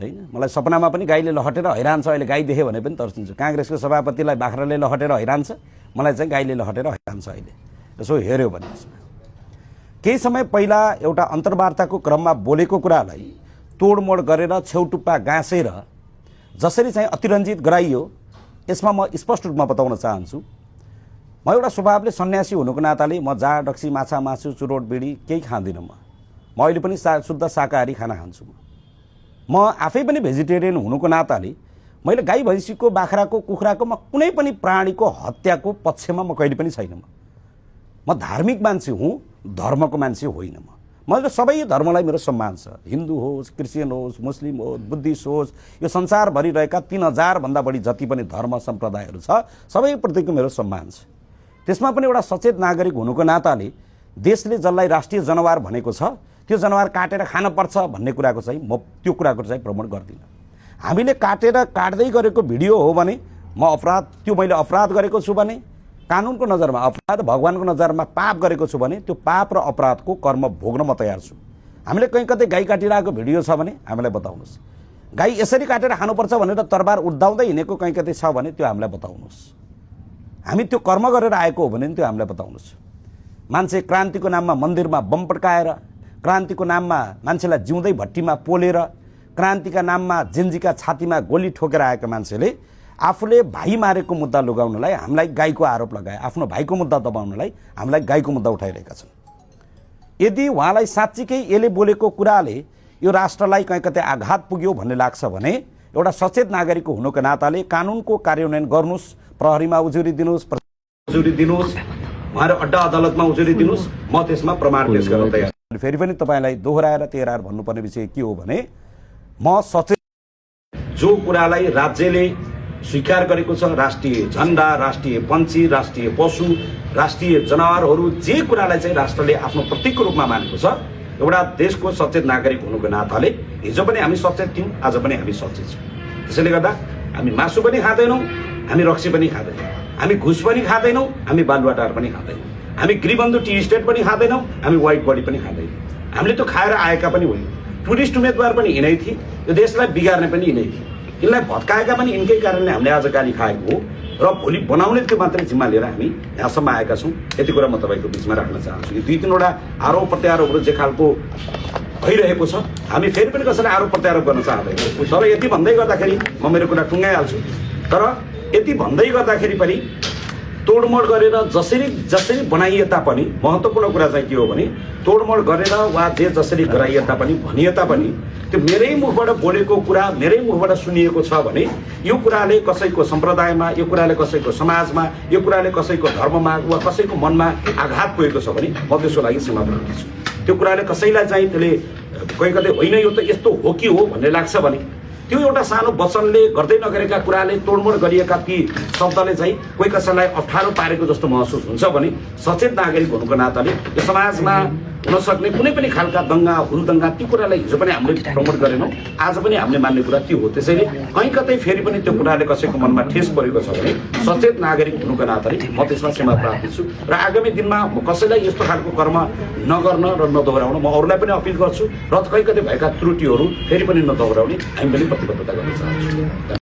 हैन। मलाई सपनामा पनि गाईले लहटेर हैरान छ, अहिले गाई देख्यो भने पनि तर्सिन्छु। कांग्रेसको सभापतिलाई बाख्राले लहटेर हैरान छ, मलाई चाहिँ गाईले लहटेर हैरान छ। अहिले यसो हेर्यो भने केही समय पहिला एउटा अन्तर्वार्ताको क्रममा बोलेको कुरालाई तोडमोड गरेर छेउटुप्पा गाँसेर जसरी चाहिँ अतिरञ्जित गराइयो, यसमा म स्पष्ट रूपमा बताउन चाहन्छु। म एउटा स्वभावले सन्यासी हुनुको नाताले म जाँड रक्सी माछा मासु चुरोट बिडी केही खाँदिनँ। म अहिले पनि शुद्ध शाकाहारी खाना खान्छु। म आफै पनि भेजिटेरियन हुनुको नाताले मैले गाई भैँसीको बाख्राको कुखुराको म कुनै पनि प्राणीको हत्याको पक्षमा म कहिले पनि छैन। म धार्मिक मान्छे हुँ, धर्मको मान्छे होइन। मैले सबै धर्मलाई मेरो सम्मान छ। हिन्दू होस्, क्रिस्चियन होस्, मुस्लिम होस्, बुद्धिस्ट होस्, यो संसारभरि रहेका 3000 भन्दा बढी जति पनि धर्म सम्प्रदायहरू छ, सबैप्रतिको मेरो सम्मान छ। त्यसमा पनि एउटा सचेत नागरिक हुनुको नाताले देशले जसलाई राष्ट्रिय जनवार भनेको छ, त्यो जनवार काटेर खान पर्छ भन्ने कुराको चाहिँ म त्यो कुराको चाहिँ प्रमोट गर्दिनँ। हामीले काट्दै गरेको भिडियो हो भने मैले अपराध गरेको छु भने कानुनको नजरमा अपराध, भगवानको नजरमा पाप गरेको छु भने त्यो पाप र अपराधको कर्म भोग्न म तयार छु। हामीले कहीँ कतै गाई काटिरहेको भिडियो छ भने हामीलाई बताउनुहोस्। गाई यसरी काटेर खानुपर्छ भनेर तरबार उड्दाउँदै हिँडेको कहीँ कतै छ भने त्यो हामीलाई बताउनुहोस्। हामी त्यो कर्म गरेर आएको हो भने त्यो हामीलाई बताउनुहोस्। मान्छे क्रान्तिको नाममा मन्दिरमा बम पड्काएर, क्रान्तिको नाममा मान्छेलाई जिउँदै भट्टीमा पोलेर, क्रान्तिका नाममा जेन्जीका छातीमा गोली ठोकेर आएका मान्छेले आफूले भाइ मारेको मुद्दा लुगाउनलाई हामीलाई गाईको आरोप लगाए, आफ्नो भाइको मुद्दा दबाउनलाई हामीलाई गाईको मुद्दा उठाइरहेका छन्। यदि उहाँलाई साँच्चीकै यसले बोलेको कुराले यो राष्ट्रलाई कहीँ कतै आघात पुग्यो भन्ने लाग्छ भने एउटा सचेत नागरिकको हुनुको नाताले कानुनको कार्यान्वयन गर्नुहोस्। प्रहरीमा उजुरी दिनुहोस्, उहाँहरू अड्डा अदालतमा उजुरी दिनुहोस्, म त्यसमा प्रमाण पेश गर्न तयार। फेरि पनि तपाईँलाई दोहोऱ्याएर तेह्राएर भन्नुपर्ने विषय के हो भने म सचेत जो कुरालाई राज्यले स्वीकार गरेको छ, राष्ट्रिय झण्डा, राष्ट्रिय पन्छी, राष्ट्रिय पशु, राष्ट्रिय जनावरहरू, जे कुरालाई चाहिँ राष्ट्रले आफ्नो प्रतीकको रूपमा मानेको छ, एउटा देशको सचेत नागरिक हुनुको नाताले हिजो पनि हामी सचेत थियौँ, आज पनि हामी सचेत छौँ। त्यसैले गर्दा हामी मासु पनि खाँदैनौँ, हामी रक्सी पनि खाँदैनौँ, हामी घुस पनि खाँदैनौँ, हामी बालुवाटार पनि खाँदैनौँ, हामी गृहबन्धु टी स्टेट पनि खाँदैनौँ, हामी व्हाइट बडी पनि खाँदैनौँ। हामीले त्यो खाएर आएका पनि होइनौँ। टुरिस्ट उम्मेदवार पनि यिनै थिए, यो देशलाई बिगार्ने पनि यिनै थिए, यिनलाई भत्काएका पनि यिनकै कारणले हामीले आज गाली खाएको हो र भोलि बनाउने त्यो मात्रै जिम्मा लिएर हामी यहाँसम्म आएका छौँ। यति कुरा म तपाईँको बिचमा राख्न चाहन्छु। यो 2-3वटा आरोप प्रत्यारोपहरू जे खालको भइरहेको छ, हामी फेरि पनि कसैलाई आरोप प्रत्यारोप गर्न चाहँदैनौँ। तर यति भन्दै गर्दाखेरि म मेरो कुरा टुङ्गाइहाल्छु। तर यति भन्दै गर्दाखेरि पनि तोडमोड गरेर जसरी बनाइए तापनि महत्त्वपूर्ण कुरा चाहिँ के हो भने तोडमोड गरेर वा जे जसरी गराइए तापनि भनिए तापनि त्यो मेरै मुखबाट बोलेको कुरा, मेरै मुखबाट सुनिएको छ भने यो कुराले कसैको सम्प्रदायमा, यो कुराले कसैको समाजमा, यो कुराले कसैको धर्ममा वा कसैको मनमा आघात पुगेको छ भने म त्यसको लागि क्षमा प्रार्थी छु। त्यो कुराले कसैलाई चाहिँ त्यसले कहीँ कतै होइन यो त यस्तो हो कि हो भन्ने लाग्छ भने त्यो एउटा सानो वचनले गर्दै नगरेका कुराले तोडमोड गरिएका ती शब्दले चाहिँ कोही कसैलाई अप्ठ्यारो पारेको जस्तो महसुस हुन्छ भने सचेत नागरिक हुनुको नाताले यो समाजमा हुन सक्ने कुनै पनि खालका दङ्गा हुलदङ्गा ती कुरालाई हिजो पनि हामीले प्रमोट गरेनौँ, आज पनि हामीले मान्ने कुरा त्यो हो। त्यसैले कहीँ कतै फेरि पनि त्यो कुराले कसैको मनमा ठेस परेको छ भने सचेत नागरिक हुनुको नाताले म त्यसमा क्षमा प्रार्थी छु र आगामी दिनमा म कसैलाई यस्तो खालको कर्म नगर्न र नदोहोऱ्याउन म अरूलाई पनि अपिल गर्छु र कहीँ कतै भएका त्रुटिहरू फेरि पनि नदोहोऱ्याउने हामी पनि प्रतिबद्धता गर्न चाहन्छु।